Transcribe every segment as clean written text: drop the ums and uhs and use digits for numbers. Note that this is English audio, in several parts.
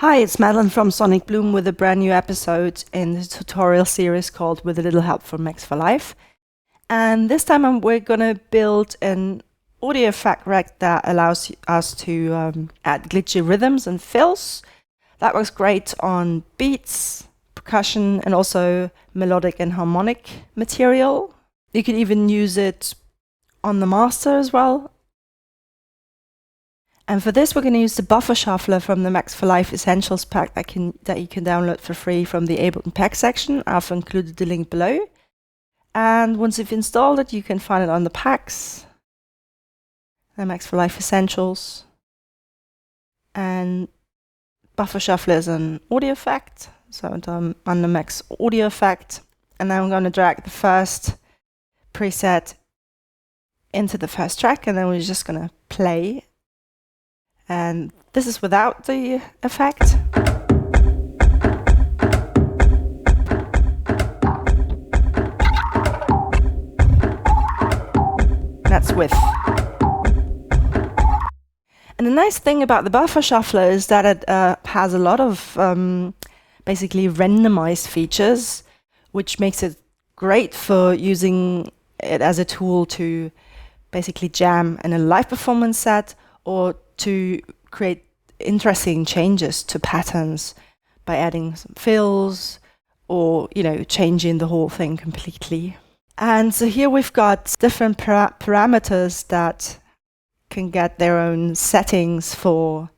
Hi, it's Madeline from Sonic Bloom with a brand new episode in the tutorial series called With a Little Help from Max for Life. And this time we're going to build an audio effect rack that allows us to add glitchy rhythms and fills. That works great on beats, percussion, and also melodic and harmonic material. You can even use it on the master as well. And for this, we're going to use the buffer shuffler from the Max for Life Essentials pack that you can download for free from the Ableton Pack section. I've included the link below. And once you've installed it, you can find it on the packs, the Max for Life Essentials. And buffer shuffler is an audio effect, so I'm on the Max audio effect. And then I'm going to drag the first preset into the first track, and then we're just going to play. And this is without the effect. That's with. And the nice thing about the buffer shuffler is that it has a lot of basically randomized features, which makes it great for using it as a tool to basically jam in a live performance set, or to create interesting changes to patterns by adding some fills or, changing the whole thing completely. And so here we've got different parameters that can get their own settings for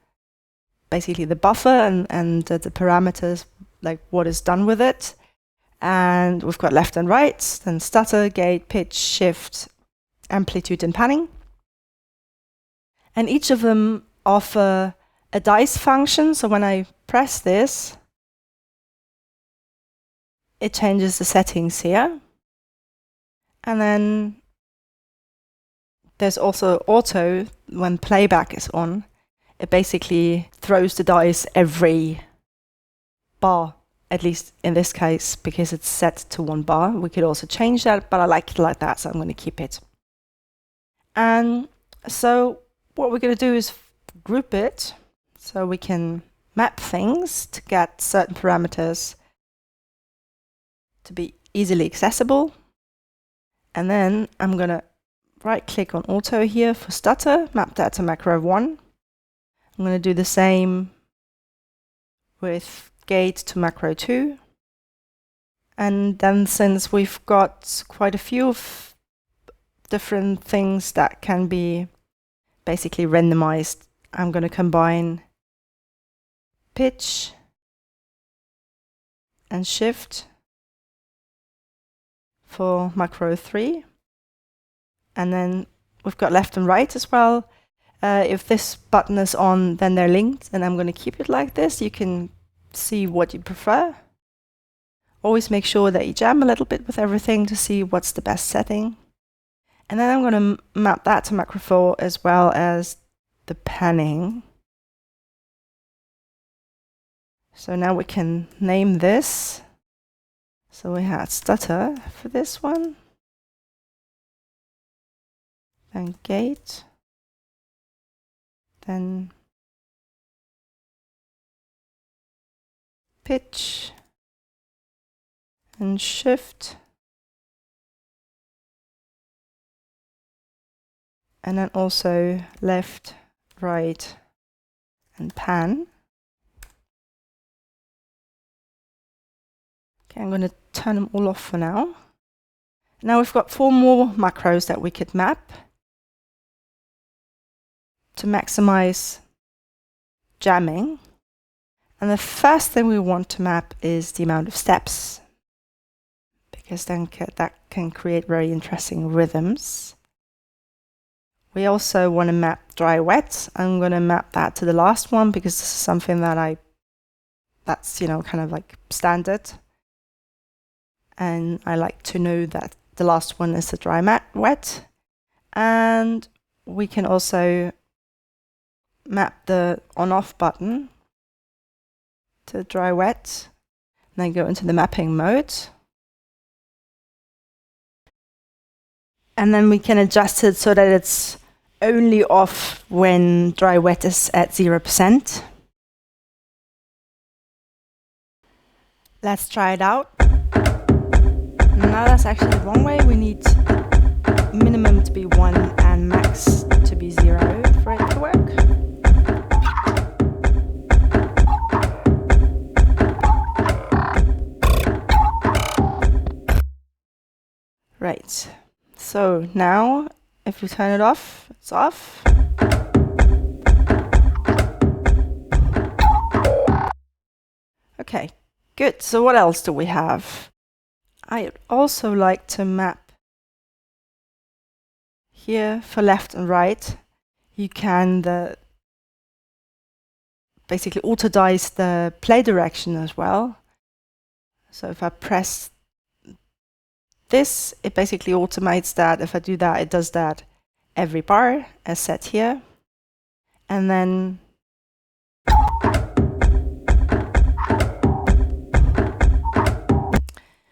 basically the buffer and the parameters, like what is done with it. And we've got left and right, then stutter, gate, pitch, shift, amplitude, and panning. And each of them offer a dice function. So when I press this, it changes the settings here. And then there's also auto. When playback is on, it basically throws the dice every bar, at least in this case, because it's set to one bar. We could also change that, but I like it like that, so I'm going to keep it. And so what we're going to do is group it so we can map things to get certain parameters to be easily accessible. And then I'm going to right click on auto here for stutter, map that to macro 1. I'm going to do the same with gate to macro 2. And then since we've got quite a few of different things that can be basically randomized, I'm going to combine pitch and shift for macro 3. And then we've got left and right as well. If this button is on, then they're linked, and I'm going to keep it like this. You can see what you prefer. Always make sure that you jam a little bit with everything to see what's the best setting. And then I'm going to map that to macro 4 as well as the panning. So now we can name this. So we had stutter for this one. Then gate. Then pitch. And shift. And then also left, right, and pan. Okay, I'm going to turn them all off for now. Now we've got 4 more macros that we could map to maximize jamming. And the first thing we want to map is the amount of steps, because then that can create very interesting rhythms. We also want to map dry wet. I'm going to map that to the last one because this is something that's kind of like standard. And I like to know that the last one is the dry wet. And we can also map the on-off button to dry wet, and then go into the mapping mode. And then we can adjust it so that it's only off when dry wet is at 0%. Let's try it out. Now that's actually the wrong way. We need minimum to be 1 and max to be 0 for it to work. Right, so now if we turn it off, it's off. Okay, good. So what else do we have? I'd also like to map here for left and right. You can basically auto-dice the play direction as well. So if I press this, it basically automates that. If I do that, it does that every bar as set here. And then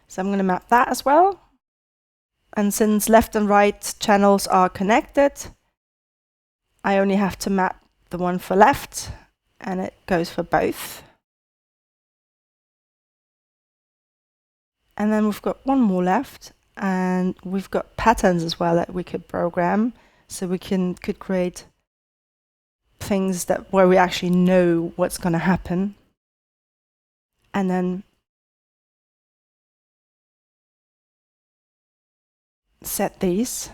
so I'm going to map that as well. And since left and right channels are connected, I only have to map the one for left, and it goes for both. And then we've got one more left, and we've got patterns as well that we could program. So we could create things where we actually know what's going to happen. And then set these.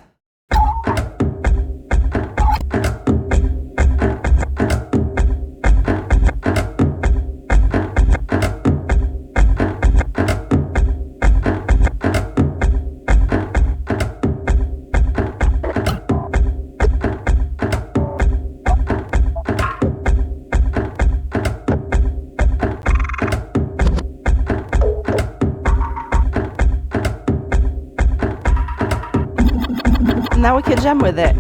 Now we can jam with it.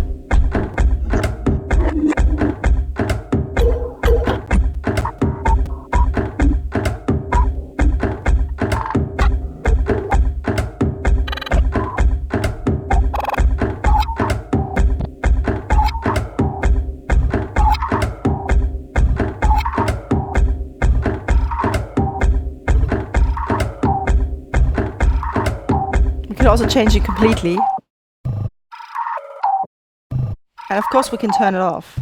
We can also change it completely. And of course we can turn it off.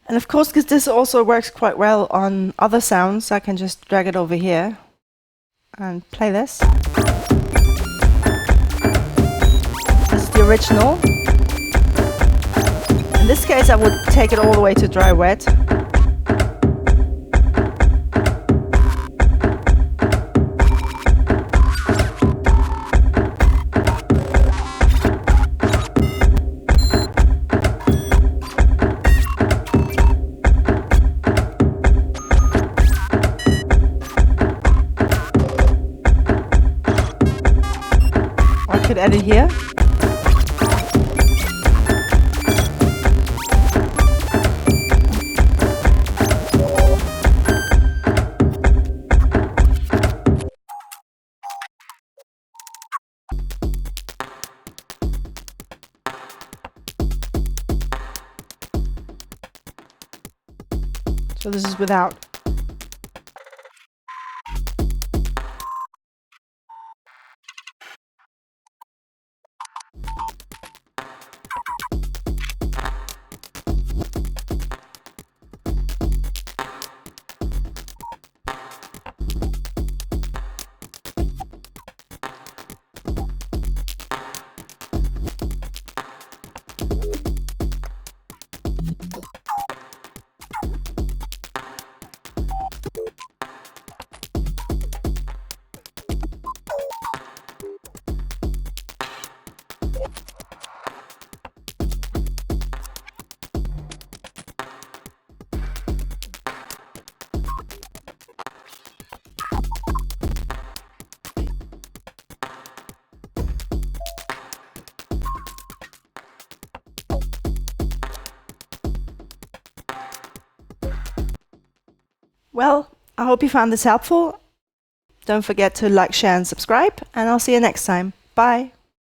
And of course, because this also works quite well on other sounds, I can just drag it over here and play this. This is the original. In this case, I would take it all the way to dry wet. Could edit here. So this is without. Well, I hope you found this helpful. Don't forget to like, share, and subscribe, and I'll see you next time. Bye!